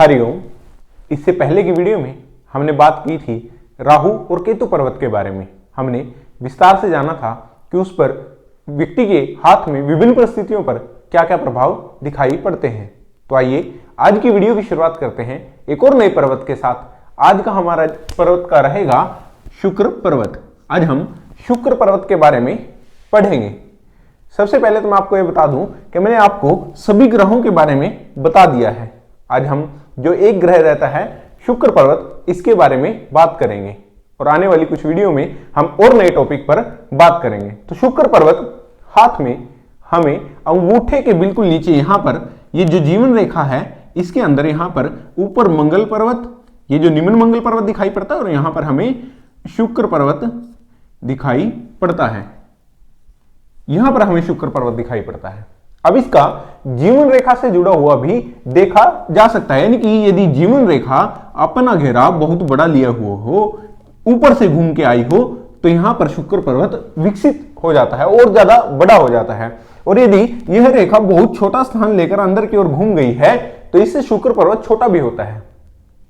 हरिओम। इससे पहले की वीडियो में हमने बात की थी राहु और केतु पर्वत के बारे में। हमने विस्तार से जाना था कि उस पर व्यक्ति के हाथ में विभिन्न परिस्थितियों पर क्या क्या प्रभाव दिखाई पड़ते हैं। तो आइए आज की वीडियो की शुरुआत करते हैं एक और नए पर्वत के साथ। आज का हमारा पर्वत का रहेगा शुक्र पर्वत। आज हम शुक्र पर्वत के बारे में पढ़ेंगे। सबसे पहले तो मैं आपको यह बता दूं कि मैंने आपको सभी ग्रहों के बारे में बता दिया है। आज हम जो एक ग्रह रहता है शुक्र पर्वत, इसके बारे में बात करेंगे और आने वाली कुछ वीडियो में हम और नए टॉपिक पर बात करेंगे। तो शुक्र पर्वत हाथ में हमें अंगूठे के बिल्कुल नीचे यहां पर ये जो जीवन रेखा है इसके अंदर यहां पर ऊपर मंगल पर्वत, ये जो निम्न मंगल पर्वत दिखाई पड़ता है और यहां पर हमें शुक्र पर्वत दिखाई पड़ता है। यहां पर हमें शुक्र पर्वत दिखाई पड़ता है। अब इसका जीवन रेखा से जुड़ा हुआ भी देखा जा सकता है, यानी कि यदि जीवन रेखा अपना घेराव बहुत बड़ा लिया हुआ हो, ऊपर से घूम के आई हो, तो यहां पर शुक्र पर्वत विकसित हो जाता है और ज्यादा बड़ा हो जाता है। और यदि यह रेखा बहुत छोटा स्थान लेकर अंदर की ओर घूम गई है तो इससे शुक्र पर्वत छोटा भी होता है।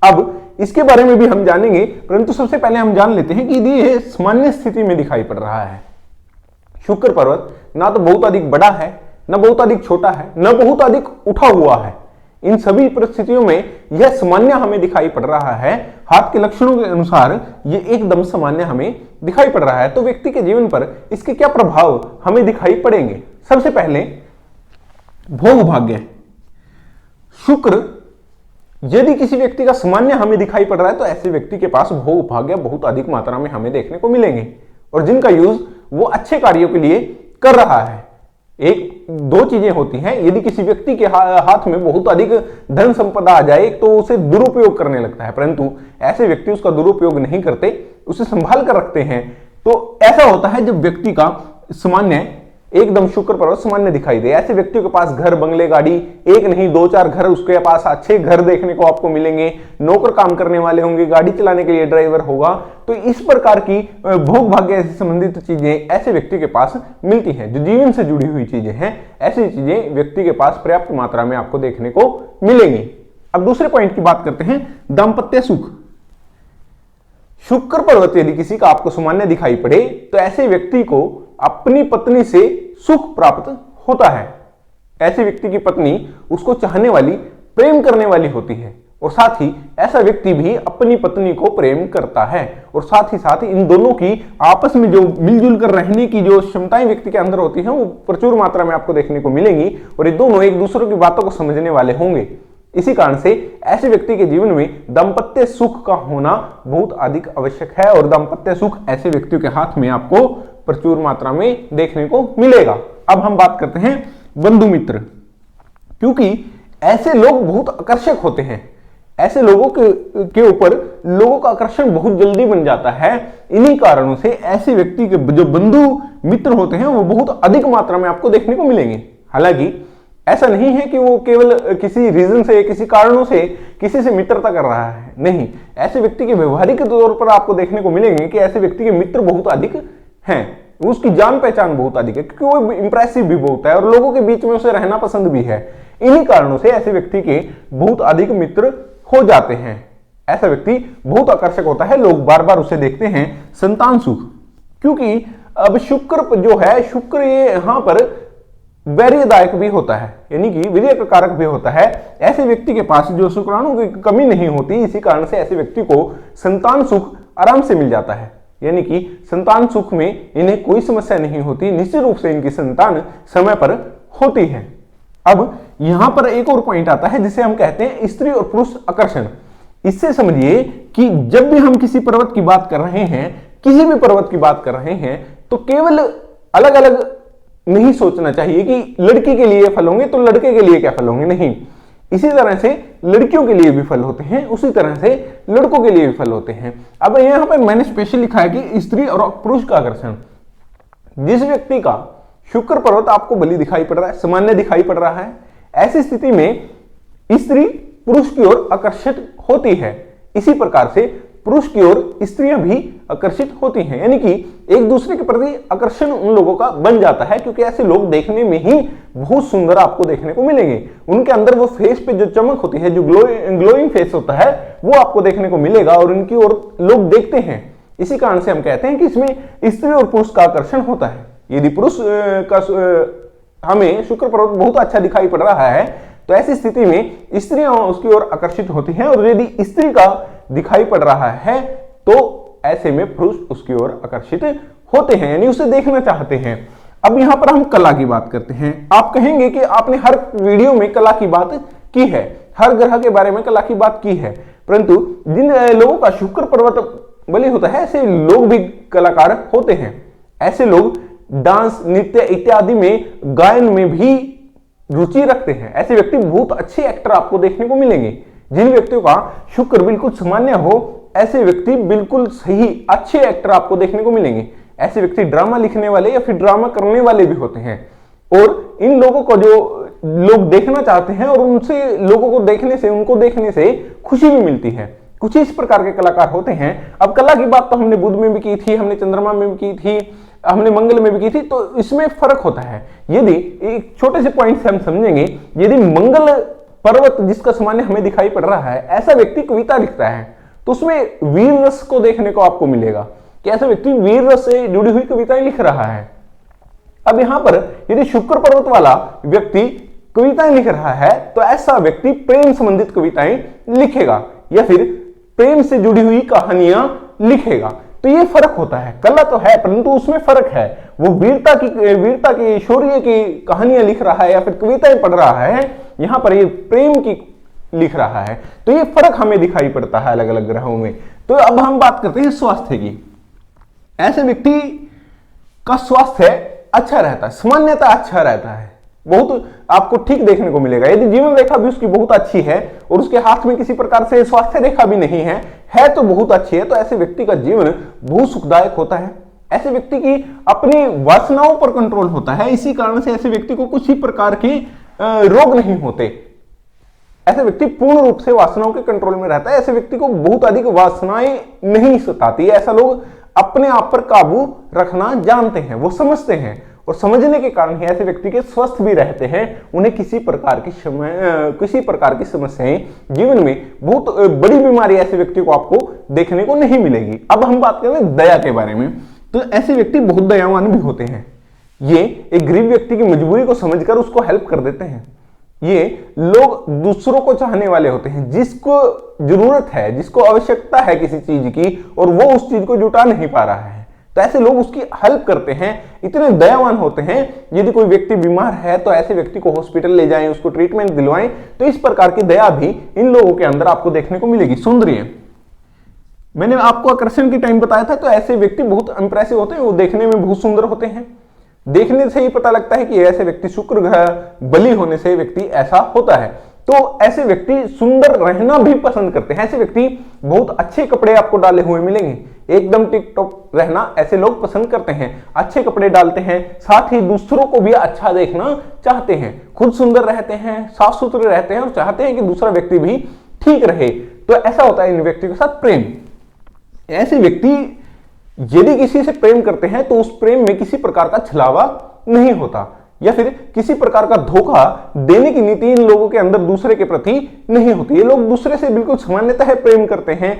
अब इसके बारे में भी हम जानेंगे, परंतु सबसे पहले हम जान लेते हैं कि यदि यह सामान्य स्थिति में दिखाई पड़ रहा है, शुक्र पर्वत ना तो बहुत अधिक बड़ा है, न बहुत अधिक छोटा है, न बहुत अधिक उठा हुआ है, इन सभी परिस्थितियों में यह सामान्य हमें दिखाई पड़ रहा है। हाथ के लक्षणों के अनुसार यह एकदम सामान्य हमें दिखाई पड़ रहा है। तो व्यक्ति के जीवन पर इसके क्या प्रभाव हमें दिखाई पड़ेंगे? सबसे पहले भोग भाग्य। शुक्र यदि किसी व्यक्ति का सामान्य हमें दिखाई पड़ रहा है तो ऐसे व्यक्ति के पास भोग भाग्य बहुत अधिक मात्रा में हमें देखने को मिलेंगे और जिनका यूज वो अच्छे कार्यों के लिए कर रहा है। एक दो चीजें होती हैं, यदि किसी व्यक्ति के हाथ में बहुत अधिक धन संपदा आ जाए तो उसे दुरुपयोग करने लगता है, परंतु ऐसे व्यक्ति उसका दुरुपयोग नहीं करते, उसे संभाल कर रखते हैं। तो ऐसा होता है जब व्यक्ति का सामान्य एकदम शुक्र पर्वत सामान्य दिखाई दे। ऐसे व्यक्तियों के पास घर बंगले गाड़ी एक नहीं दो चार घर, उसके पास अच्छे घर देखने को आपको मिलेंगे, नौकर काम करने वाले होंगे, गाड़ी चलाने के लिए ड्राइवर होगा। तो इस प्रकार की भोग भाग्य से संबंधित चीजें ऐसे व्यक्ति के पास मिलती हैं। जो जीवन से जुड़ी हुई चीजें हैं, ऐसी चीजें व्यक्ति के पास पर्याप्त मात्रा में आपको देखने को मिलेंगी। अब दूसरे पॉइंट की बात करते हैं, दाम्पत्य सुख। शुक्र पर्वत यदि किसी का आपको सामान्य दिखाई पड़े तो ऐसे व्यक्ति को अपनी पत्नी से सुख प्राप्त होता है। ऐसे व्यक्ति की पत्नी उसको चाहने वाली, प्रेम करने वाली होती है और साथ ही ऐसा व्यक्ति भी अपनी पत्नी को प्रेम करता है और साथ ही साथ इन दोनों की आपस में जो मिलजुल कर रहने की जो क्षमताएं व्यक्ति के अंदर होती हैं वो प्रचुर मात्रा में आपको देखने को मिलेंगी और ये दोनों एक दूसरे की बातों को समझने वाले होंगे। इसी कारण से ऐसे व्यक्ति के जीवन में दाम्पत्य सुख का होना बहुत अधिक आवश्यक है और दाम्पत्य सुख ऐसे व्यक्तियों के हाथ में आपको प्रचुर मात्रा में देखने को मिलेगा। अब हम बात करते हैं बंधु मित्र, क्योंकि ऐसे लोग बहुत आकर्षक होते हैं। ऐसे लोगों के ऊपर लोगों का आकर्षण बहुत जल्दी बन जाता है। इन्हीं कारणों से ऐसे व्यक्ति के जो बंधु मित्र होते हैं वो बहुत अधिक मात्रा में आपको देखने को मिलेंगे। हालांकि ऐसा नहीं है कि वो केवल किसी रीजन से, किसी कारणों से किसी से मित्रता कर रहा है, नहीं। ऐसे व्यक्ति के व्यवहारिक तौर पर आपको देखने को मिलेंगे कि ऐसे व्यक्ति के मित्र बहुत अधिक हैं, उसकी जान पहचान बहुत अधिक है, क्योंकि वो इंप्रेसिव भी बहुत है और लोगों के बीच में उसे रहना पसंद भी है। इन्हीं कारणों से ऐसे व्यक्ति के बहुत अधिक मित्र हो जाते हैं। ऐसा व्यक्ति बहुत आकर्षक होता है, लोग बार बार उसे देखते हैं। संतान सुख, क्योंकि अब शुक्र जो है, शुक्र ये यहां पर वीर्यदायक भी होता है, यानी कि वीर्य कारक भी होता है। ऐसे व्यक्ति के पास जो शुक्राणु की कमी नहीं होती, इसी कारण से ऐसे व्यक्ति को संतान सुख आराम से मिल जाता है, यानी कि संतान सुख में इन्हें कोई समस्या नहीं होती। निश्चित रूप से इनकी संतान समय पर होती है। अब यहां पर एक और पॉइंट आता है जिसे हम कहते हैं स्त्री और पुरुष आकर्षण। इससे समझिए कि जब भी हम किसी पर्वत की बात कर रहे हैं, किसी भी पर्वत की बात कर रहे हैं, तो केवल अलग अलग नहीं सोचना चाहिए कि लड़की के लिए फल होंगे तो लड़के के लिए क्या फल होंगे, नहीं। इसी तरह से लड़कियों के लिए भी फल होते हैं, उसी तरह से लड़कों के लिए भी फल होते हैं। अब यहां पर मैंने स्पेशल लिखा है कि स्त्री और पुरुष का आकर्षण। जिस व्यक्ति का शुक्र पर्वत आपको बलि दिखाई पड़ रहा है, सामान्य दिखाई पड़ रहा है, ऐसी स्थिति में स्त्री पुरुष की ओर आकर्षित होती है। इसी प्रकार से पुरुष की ओर स्त्रियां भी आकर्षित होती हैं, यानी कि एक दूसरे के प्रति आकर्षण उन लोगों का बन जाता है, क्योंकि ऐसे लोग देखने में ही बहुत सुंदर आपको देखने को मिलेंगे। उनके अंदर वो फेस पे जो चमक होती है, जो ग्लोइंग फेस होता है, वो आपको देखने को मिलेगा और उनकी ओर लोग देखते हैं। इसी कारण से हम कहते हैं कि इसमें स्त्री और पुरुष का आकर्षण होता है। यदि पुरुष का हमें शुक्र पर्वत बहुत अच्छा दिखाई पड़ रहा है तो ऐसी स्थिति में स्त्रियां उसकी ओर आकर्षित होती हैं, और यदि स्त्री का दिखाई पड़ रहा है तो ऐसे में पुरुष उसकी ओर आकर्षित होते हैं, यानी उसे देखना चाहते हैं। अब यहां पर हम कला की बात करते हैं। आप कहेंगे कि आपने हर वीडियो में कला की बात की है, हर ग्रह के बारे में कला की बात की है, परंतु जिन लोगों का शुक्र पर्वत बलि होता है ऐसे लोग भी कलाकार होते हैं। ऐसे लोग डांस, नृत्य इत्यादि में, गायन में भी रुचि रखते हैं। ऐसे व्यक्ति बहुत अच्छे एक्टर आपको देखने को मिलेंगे। जिन व्यक्तियों का शुक्र बिल्कुल सामान्य हो, ऐसे व्यक्ति बिल्कुल सही अच्छे एक्टर आपको देखने को मिलेंगे। ऐसे व्यक्ति ड्रामा लिखने वाले या फिर ड्रामा करने वाले भी होते हैं, और इन लोगों को जो लोग देखना चाहते हैं और उनसे लोगों को देखने से, उनको देखने से खुशी भी मिलती है। कुछ इस प्रकार के कलाकार होते हैं। अब कला की बात तो हमने बुध में भी की थी, हमने चंद्रमा में भी की थी, हमने मंगल में भी की थी, तो इसमें फर्क होता है। यदि एक छोटे से पॉइंट से हम समझेंगे, यदि मंगल पर्वत जिसका सामान्य हमें दिखाई पड़ रहा है, ऐसा व्यक्ति कविता लिखता है तो उसमें वीर रस को देखने को आपको मिलेगा कि ऐसा व्यक्ति वीर रस से जुड़ी हुई कविताएं लिख रहा है। अब यहां पर यदि शुक्र पर्वत वाला व्यक्ति कविताएं लिख रहा है तो ऐसा व्यक्ति प्रेम संबंधित कविताएं लिखेगा या फिर प्रेम से जुड़ी हुई कहानियां लिखेगा। तो ये फर्क होता है। कला तो है परंतु उसमें फर्क है। वो वीरता की शौर्य की कहानियां लिख रहा है या फिर कविताएं पढ़ रहा है, यहां पर ये प्रेम की लिख रहा है। तो ये फर्क हमें दिखाई पड़ता है अलग अलग ग्रहों में। तो अब हम बात करते हैं स्वास्थ्य की। ऐसे व्यक्ति का स्वास्थ्य अच्छा रहता है, सामान्यतः अच्छा रहता है, बहुत आपको ठीक देखने को मिलेगा। यदि जीवन रेखा भी उसकी बहुत अच्छी है और उसके हाथ में किसी प्रकार से स्वास्थ्य रेखा भी नहीं है तो बहुत अच्छी है, तो ऐसे व्यक्ति का जीवन बहुत सुखदायक होता है। ऐसे व्यक्ति की अपनी वासनाओं पर कंट्रोल होता है। इसी कारण से ऐसे व्यक्ति को कुछ ही प्रकार के रोग नहीं होते। ऐसे व्यक्ति पूर्ण रूप से वासनाओं के कंट्रोल में रहता है। ऐसे व्यक्ति को बहुत अधिक वासनाएं नहीं सताती। ऐसा लोग अपने आप पर काबू रखना जानते हैं, वो समझते हैं, और समझने के कारण ही ऐसे व्यक्ति के स्वस्थ भी रहते हैं। उन्हें किसी प्रकार की समस्याएं जीवन में, बहुत बड़ी बीमारी ऐसे व्यक्ति को आपको देखने को नहीं मिलेगी। अब हम बात करें दया के बारे में, तो ऐसे व्यक्ति बहुत दयावान भी होते हैं। ये एक गरीब व्यक्ति की मजबूरी को समझकर उसको हेल्प कर देते हैं। ये लोग दूसरों को चाहने वाले होते हैं, जिसको जरूरत है, जिसको आवश्यकता है किसी चीज की और वो उस चीज को जुटा नहीं पा रहा है, तो ऐसे लोग उसकी हेल्प करते हैं। इतने दयावान होते हैं। यदि कोई व्यक्ति बीमार है तो ऐसे व्यक्ति को हॉस्पिटल ले जाएं, उसको ट्रीटमेंट दिलवाएं। तो इस प्रकार की दया भी इन लोगों के अंदर आपको देखने को मिलेगी। सौंदर्य, मैंने आपको आकर्षण की टाइम बताया था, तो ऐसे व्यक्ति बहुत इंप्रेसिव होते हैं, वो देखने में बहुत सुंदर होते हैं। देखने से ही पता लगता है कि ऐसे व्यक्ति शुक्र ग्रह बलि होने से व्यक्ति ऐसा होता है। तो ऐसे व्यक्ति सुंदर रहना भी पसंद करते हैं। ऐसे व्यक्ति बहुत अच्छे कपड़े आपको डाले हुए मिलेंगे, एकदम टिप टॉप रहना ऐसे लोग पसंद करते हैं। अच्छे कपड़े डालते हैं, साथ ही दूसरों को भी अच्छा देखना चाहते हैं। खुद सुंदर रहते हैं, साफ सुथरे रहते हैं और चाहते हैं कि दूसरा व्यक्ति भी ठीक रहे। तो ऐसा होता है इन व्यक्तियों के साथ प्रेम। ऐसे व्यक्ति यदि किसी से प्रेम करते हैं तो उस प्रेम में किसी प्रकार का छलावा नहीं होता या फिर किसी प्रकार का धोखा देने की नीति इन लोगों के अंदर दूसरे के प्रति नहीं होती। ये लोग दूसरे से बिल्कुल सामान्यतः प्रेम करते हैं,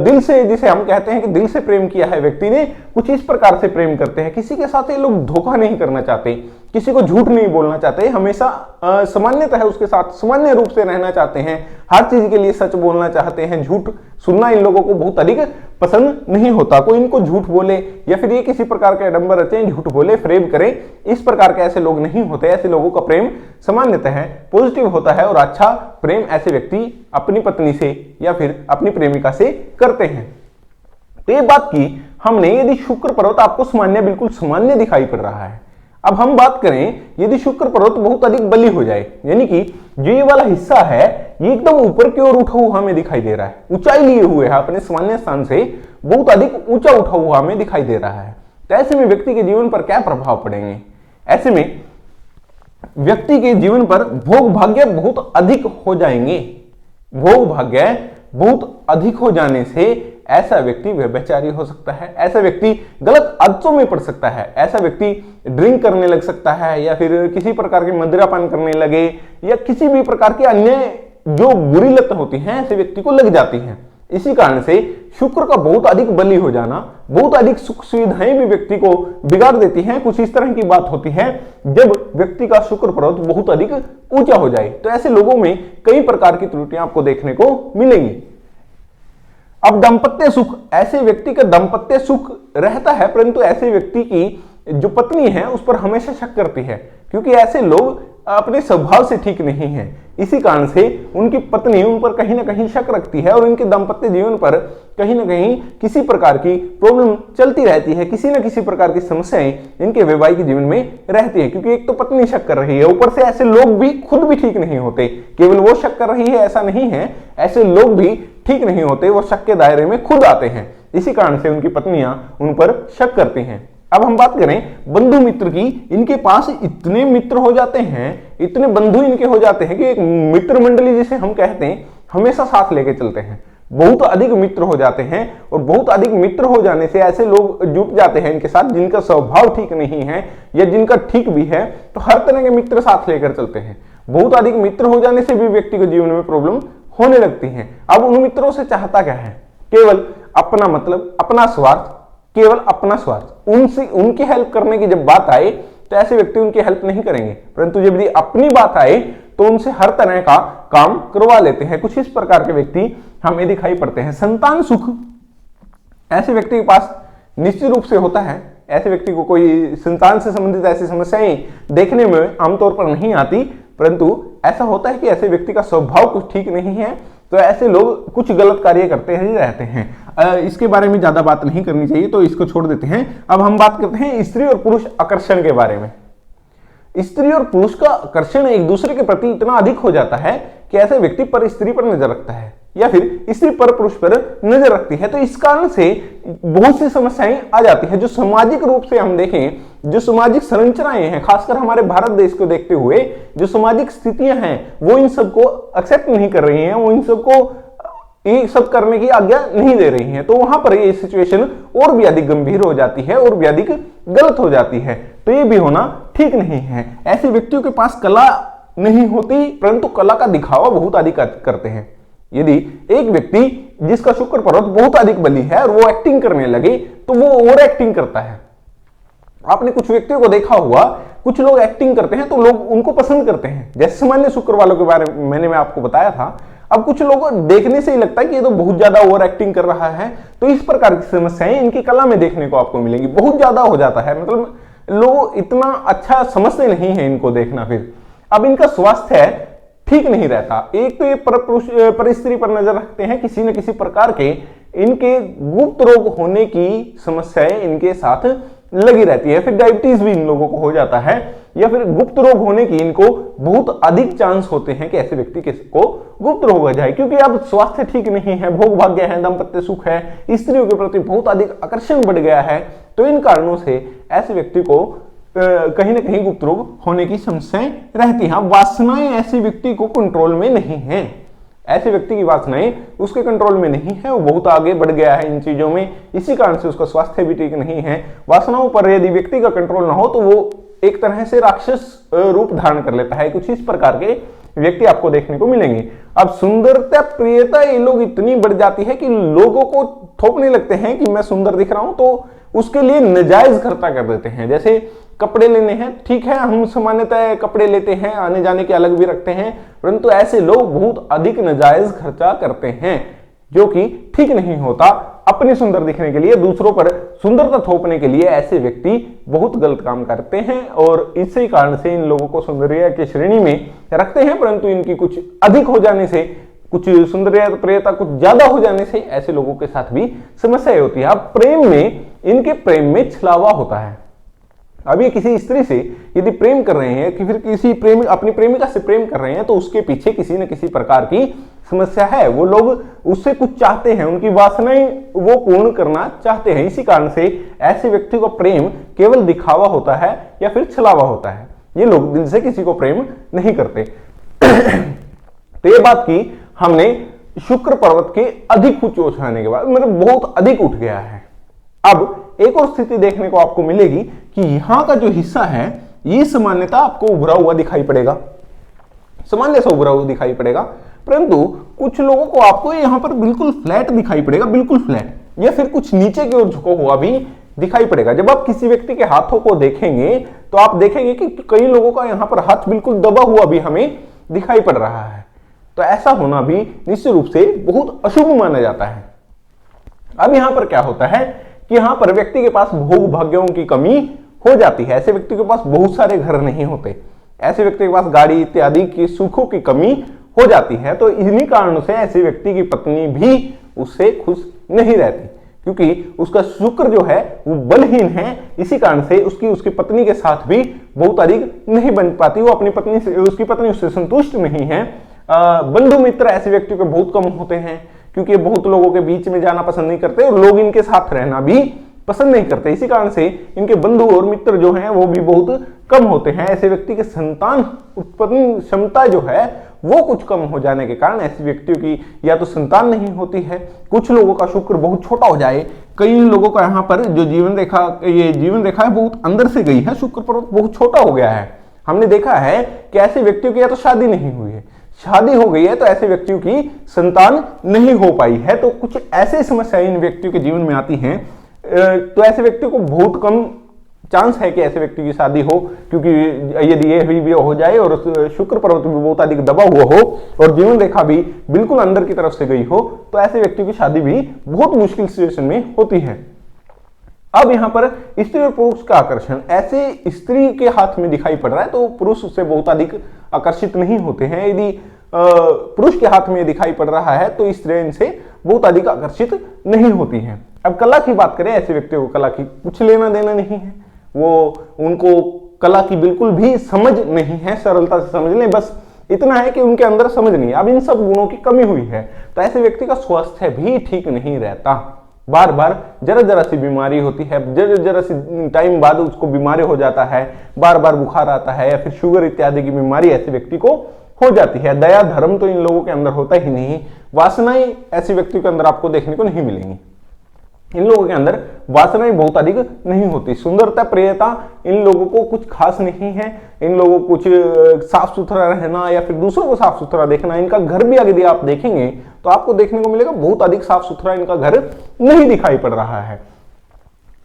दिल से, जिसे हम कहते हैं कि दिल से प्रेम किया है व्यक्ति ने, कुछ इस प्रकार से प्रेम करते हैं। किसी के साथ ये लोग धोखा नहीं करना चाहते, किसी को झूठ नहीं बोलना चाहते, हमेशा सामान्यतः उसके साथ सामान्य रूप से रहना चाहते हैं, हर चीज के लिए सच बोलना चाहते हैं। झूठ सुनना इन लोगों को बहुत अधिक पसंद नहीं होता। कोई इनको झूठ बोले या फिर ये किसी प्रकार के आडंबर रचें, झूठ बोले, फ्रेब करें, इस प्रकार के ऐसे लोग नहीं होते। ऐसे लोगों का प्रेम सामान्यतः पॉजिटिव होता है और अच्छा प्रेम ऐसे व्यक्ति अपनी पत्नी से या फिर अपनी प्रेमिका से करते हैं। तो ये बात की हमने, यदि शुक्र पर्वत आपको सामान्य, बिल्कुल सामान्य दिखाई पड़ रहा है। अब हम बात करें यदि शुक्र पर्वत बहुत अधिक बली हो जाए, यानी कि जो ये वाला हिस्सा है ये एकदम ऊपर की ओर उठा हुआ हमें दिखाई दे रहा है, ऊंचाई लिए हुए है, अपने सामान्य स्थान से बहुत अधिक ऊंचा उठा हुआ हमें दिखाई दे रहा है, तो ऐसे में व्यक्ति के जीवन पर क्या प्रभाव पड़ेंगे? ऐसे में व्यक्ति के जीवन पर भोग भाग्य बहुत अधिक हो जाएंगे। भोग भाग्य बहुत अधिक हो जाने से ऐसा व्यक्ति व्यभिचारी हो सकता है, ऐसा व्यक्ति गलत आदतों में पड़ सकता है, ऐसा व्यक्ति ड्रिंक करने लग सकता है, या फिर किसी प्रकार के मदिरापान करने लगे, या किसी भी प्रकार की अन्य जो बुरी लत होती हैं ऐसे व्यक्ति को लग जाती हैं। इसी कारण से शुक्र का बहुत अधिक बली हो जाना, बहुत अधिक सुख सुविधाएं भी व्यक्ति को बिगाड़ देती हैं। कुछ इस तरह की बात होती है जब व्यक्ति का शुक्र पर्वत बहुत अधिक ऊंचा हो जाए, तो ऐसे लोगों में कई प्रकार की त्रुटियां आपको देखने को मिलेंगी। अब दाम्पत्य सुख, ऐसे व्यक्ति का दाम्पत्य सुख रहता है, परंतु ऐसे व्यक्ति की जो पत्नी है उस पर हमेशा शक करती है, क्योंकि ऐसे लोग अपने स्वभाव से ठीक नहीं है। इसी कारण से उनकी पत्नी उन पर कहीं ना कहीं शक रखती है और इनके दाम्पत्य जीवन पर कहीं ना कहीं किसी प्रकार की प्रॉब्लम चलती रहती है, किसी न किसी प्रकार की समस्याएं इनके वैवाहिक जीवन में रहती है, क्योंकि एक तो पत्नी शक कर रही है, ऊपर से ऐसे लोग भी खुद भी ठीक नहीं होते। केवल वो शक कर रही है ऐसा नहीं है, ऐसे लोग भी ठीक नहीं होते, वो शक के दायरे में खुद आते हैं। इसी कारण से उनकी पत्नियां उन पर शक करती हैं। अब हम बात करें बंधु मित्र की, इनके पास इतने मित्र हो जाते हैं, इतने बंधु इनके हो जाते हैं कि एक मित्र मंडली जिसे हम कहते हैं हमेशा साथ लेके चलते हैं। बहुत अधिक मित्र हो जाते हैं और बहुत अधिक मित्र हो जाने से ऐसे लोग जुट जाते हैं इनके साथ जिनका स्वभाव ठीक नहीं है या जिनका ठीक भी है, तो हर तरह के मित्र साथ लेकर चलते हैं। बहुत अधिक मित्र हो जाने से भी व्यक्ति को जीवन में प्रॉब्लम होने लगती है। अब उन मित्रों से चाहता क्या है? केवल अपना मतलब, अपना स्वार्थ, केवल अपना स्वार्थ। उनसे उनकी हेल्प करने की जब बात आए तो ऐसे व्यक्ति उनकी हेल्प नहीं करेंगे, परंतु जब भी अपनी बात आए तो उनसे हर तरह का काम करवा लेते हैं। कुछ इस प्रकार के व्यक्ति हमें दिखाई पड़ते हैं। संतान सुख, ऐसे व्यक्ति के पास निश्चित रूप से होता है। ऐसे व्यक्ति को कोई संतान से संबंधित ऐसी समस्याएं देखने में आमतौर पर नहीं आती, परंतु ऐसा होता है कि ऐसे व्यक्ति का स्वभाव कुछ ठीक नहीं है, तो ऐसे लोग कुछ गलत कार्य करते ही रहते हैं। इसके बारे में ज्यादा बात नहीं करनी चाहिए, तो इसको छोड़ देते हैं। अब हम बात करते हैं स्त्री और पुरुष आकर्षण के बारे में। स्त्री और पुरुष का आकर्षण एक दूसरे के प्रति इतना अधिक हो जाता है कि ऐसे व्यक्ति पर स्त्री पर नजर रखता है या फिर स्त्री पर पुरुष पर नजर रखती है। तो इस कारण से बहुत सी समस्याएं आ जाती हैं। जो सामाजिक रूप से हम देखें, जो सामाजिक संरचनाएं हैं, खासकर हमारे भारत देश को देखते हुए जो सामाजिक स्थितियां हैं, वो इन सबको एक्सेप्ट नहीं कर रही हैं, वो इन सबको ये सब करने की आज्ञा नहीं दे रही हैं। तो वहां पर ये सिचुएशन और भी अधिक गंभीर हो जाती है और भी अधिक गलत हो जाती है। तो ये भी होना ठीक नहीं है। ऐसे व्यक्तियों के पास कला नहीं होती, परंतु कला का दिखावा बहुत अधिक करते हैं। यदि एक व्यक्ति जिसका शुक्र पर्वत बहुत अधिक बली है और वो एक्टिंग करने लगे तो वो ओवर एक्टिंग करता है। आपने कुछ व्यक्तियों को देखा हुआ, कुछ लोग एक्टिंग करते हैं तो लोग उनको पसंद करते हैं। जैसे सामान्य शुक्र वालों के बारे में मैं आपको बताया था। अब कुछ लोगों देखने से ही लगता है कि ये तो बहुत ज्यादा ओवर एक्टिंग कर रहा है, तो इस प्रकार की समस्याएं इनकी कला में देखने को आपको मिलेंगी। बहुत ज्यादा हो जाता है, मतलब लोग इतना अच्छा समझते नहीं है इनको देखना। फिर अब इनका स्वास्थ्य ठीक नहीं रहता। एक तो ये पर स्त्री पर नजर रखते हैं, किसी न किसी प्रकार के इनके गुप्त रोग होने की समस्याएं इनके साथ लगी रहती है। फिर डायबिटीज भी इन लोगों को हो जाता है, या फिर गुप्त रोग होने की इनको बहुत अधिक चांस होते हैं कि ऐसे व्यक्ति को गुप्त रोग हो जाए, क्योंकि अब स्वास्थ्य ठीक नहीं है, भोग भाग्य है, दाम्पत्य सुख है, स्त्रियों के प्रति बहुत अधिक आकर्षण बढ़ गया है। तो इन कारणों से ऐसे व्यक्ति को कहीं ना कहीं गुप्त रोग होने की समस्याएं रहती हैं। वासनाएं ऐसे व्यक्ति को कंट्रोल में नहीं है। ऐसे व्यक्ति की वासनाएं उसके कंट्रोल में नहीं है, वो बहुत आगे बढ़ गया है इन चीजों में। इसी कारण से उसका स्वास्थ्य भी ठीक नहीं है। वासनाओं पर यदि व्यक्ति का कंट्रोल ना हो तो वो एक तरह से राक्षस रूप धारण कर लेता है। कुछ इस प्रकार के व्यक्ति आपको देखने को मिलेंगे। अब सुंदरता प्रियता ये लोग इतनी बढ़ जाती है कि लोगों को थोपने लगते हैं कि मैं सुंदर दिख रहा हूं, तो उसके लिए नाजायज खर्चा कर देते हैं। जैसे कपड़े लेने हैं, ठीक है, हम सामान्यतः कपड़े लेते हैं, आने जाने के अलग भी रखते हैं, परंतु ऐसे लोग बहुत अधिक नाजायज खर्चा करते हैं, जो कि ठीक नहीं होता। अपने सुंदर दिखने के लिए, दूसरों पर सुंदरता थोपने के लिए ऐसे व्यक्ति बहुत गलत काम करते हैं, और इसी कारण से इन लोगों को सौंदर्य की श्रेणी में रखते हैं, परंतु इनकी कुछ अधिक हो जाने से, कुछ सौंदर्य प्रियता कुछ ज्यादा हो जाने से ऐसे लोगों के साथ भी समस्या होती है। अब प्रेम में, इनके प्रेम में छलावा होता है। अब ये किसी स्त्री से यदि प्रेम कर रहे हैं कि फिर किसी अपनी प्रेमिका से प्रेम कर रहे हैं, तो उसके पीछे किसी न किसी प्रकार की समस्या है। वो लोग उससे कुछ चाहते हैं, उनकी वासनाएं वो पूर्ण करना चाहते हैं। इसी कारण से ऐसे व्यक्ति को प्रेम केवल दिखावा होता है या फिर छलावा होता है। ये लोग दिल से किसी को प्रेम नहीं करते। तो ये बात की हमने शुक्र पर्वत के अधिक उच्च जाने के बाद, मतलब बहुत अधिक उठ गया है। अब एक और स्थिति देखने को आपको मिलेगी कि यहां का जो हिस्सा है ये सामान्यतः आपको उभरा हुआ दिखाई पड़ेगा, सामान्य से उभरा हुआ दिखाई पड़ेगा, परंतु कुछ लोगों को आपको यहां पर बिल्कुल फ्लैट दिखाई पड़ेगा, बिल्कुल फ्लैट, या फिर कुछ नीचे की ओर झुका हुआ भी दिखाई पड़ेगा। जब आप किसी व्यक्ति के हाथों को देखेंगे तो आप देखेंगे कि कई लोगों का यहां पर हाथ बिल्कुल दबा हुआ भी हमें दिखाई पड़ रहा है। तो ऐसा होना भी निश्चित रूप से बहुत अशुभ माना जाता है। अब यहां पर क्या होता है कि यहां पर व्यक्ति के पास भोग भाग्यों की कमी हो जाती है। ऐसे व्यक्ति के पास बहुत सारे घर नहीं होते, ऐसे व्यक्ति के पास गाड़ी इत्यादि के सुखों की कमी हो जाती है। तो इन्हीं कारणों से ऐसे व्यक्ति की पत्नी भी उससे खुश नहीं रहती, क्योंकि उसका शुक्र जो है वो बलहीन है। इसी कारण से उसकी पत्नी के साथ भी बहुत अधिक नहीं बन पाती, वो अपनी पत्नी से, उसकी पत्नी उससे संतुष्ट नहीं है। बंधु मित्र ऐसे व्यक्तियों के बहुत कम होते हैं, क्योंकि बहुत लोगों के बीच में जाना पसंद नहीं करते और लोग इनके साथ रहना भी पसंद नहीं करते। इसी कारण से इनके बंधु और मित्र जो हैं वो भी बहुत कम होते हैं। ऐसे व्यक्ति के संतान उत्पन्न क्षमता जो है वो कुछ कम हो जाने के कारण ऐसे व्यक्तियों की या तो संतान नहीं होती है, कुछ लोगों का शुक्र बहुत छोटा हो जाए, कई लोगों का यहाँ पर जो जीवन रेखा है बहुत अंदर से गई है, शुक्र पर्वत बहुत छोटा हो गया है। हमने देखा है कि ऐसे व्यक्तियों की या तो शादी नहीं हुई है, शादी हो गई है तो ऐसे व्यक्तियों की संतान नहीं हो पाई है। तो कुछ ऐसे समस्याएं इन व्यक्तियों के जीवन में आती हैं। तो ऐसे व्यक्तियों को बहुत कम चांस है कि ऐसे व्यक्ति की शादी हो, क्योंकि यदि ये भी हो जाए और शुक्र पर्वत भी बहुत अधिक दबा हुआ हो और जीवन रेखा भी बिल्कुल अंदर की तरफ से गई हो, तो ऐसे व्यक्ति की शादी भी बहुत मुश्किल सिचुएशन में होती है। अब यहां पर स्त्री और पुरुष का आकर्षण ऐसे स्त्री के हाथ में दिखाई पड़ रहा है तो पुरुष उससे बहुत अधिक आकर्षित नहीं होते हैं। यदि पुरुष के हाथ में दिखाई पड़ रहा है तो स्त्रियां इनसे बहुत अधिक आकर्षित नहीं होती हैं। अब कला की बात करें, ऐसे व्यक्तियों को कला की कुछ लेना देना नहीं है, वो उनको कला की बिल्कुल भी समझ नहीं है, सरलता से समझ लें, बस इतना है कि उनके अंदर समझ नहीं है। अब इन सब गुणों की कमी हुई है तो ऐसे व्यक्ति का स्वास्थ्य भी ठीक नहीं रहता, बार बार जरा जरा सी बीमारी होती है, जरा जरा सी टाइम बाद उसको बीमारी हो जाता है, बार बार बुखार आता है या फिर शुगर इत्यादि की बीमारी ऐसे व्यक्ति को हो जाती है। दया धर्म तो इन लोगों के अंदर होता ही नहीं, वासनाएं ऐसे व्यक्ति के अंदर आपको देखने को नहीं मिलेंगी। इन लोगों के अंदर वासनाएं बहुत अधिक नहीं होती, सुंदरता प्रियता इन लोगों को कुछ खास नहीं है। इन लोगों को कुछ साफ सुथरा रहना या फिर दूसरों को साफ सुथरा देखना, इनका घर भी यदि आप देखेंगे तो आपको देखने को मिलेगा बहुत अधिक साफ सुथरा इनका घर नहीं दिखाई पड़ रहा है।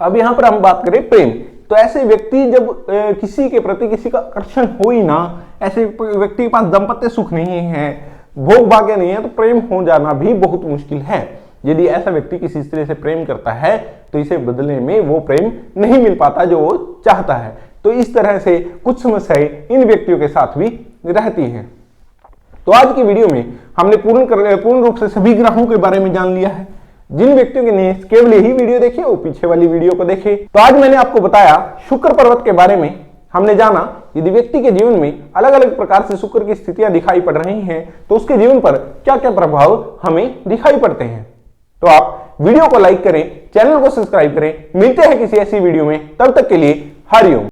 अब यहां पर हम बात करें प्रेम, तो ऐसे व्यक्ति जब किसी के प्रति किसी का आकर्षण हो ही ना, ऐसे व्यक्ति के पास दाम्पत्य सुख नहीं है, भोग भाग्य नहीं है, तो प्रेम हो जाना भी बहुत मुश्किल है। यदि ऐसा व्यक्ति किसी स्त्री से प्रेम करता है तो इसे बदले में वो प्रेम नहीं मिल पाता जो वो चाहता है। तो इस तरह से कुछ समस्याएं इन व्यक्तियों के साथ भी रहती हैं। तो आज की वीडियो में हमने पूर्ण रूप से सभी ग्रहों के बारे में जान लिया है। जिन व्यक्तियों के लिए केवल यही वीडियो देखे वो पीछे वाली वीडियो को देखे। तो आज मैंने आपको बताया शुक्र पर्वत के बारे में। हमने जाना यदि व्यक्ति के जीवन में अलग अलग प्रकार से शुक्र की स्थितियां दिखाई पड़ रही हैं तो उसके जीवन पर क्या क्या प्रभाव हमें दिखाई पड़ते हैं। तो आप वीडियो को लाइक करें, चैनल को सब्सक्राइब करें। मिलते हैं किसी ऐसी वीडियो में, तब तक के लिए हरिओम।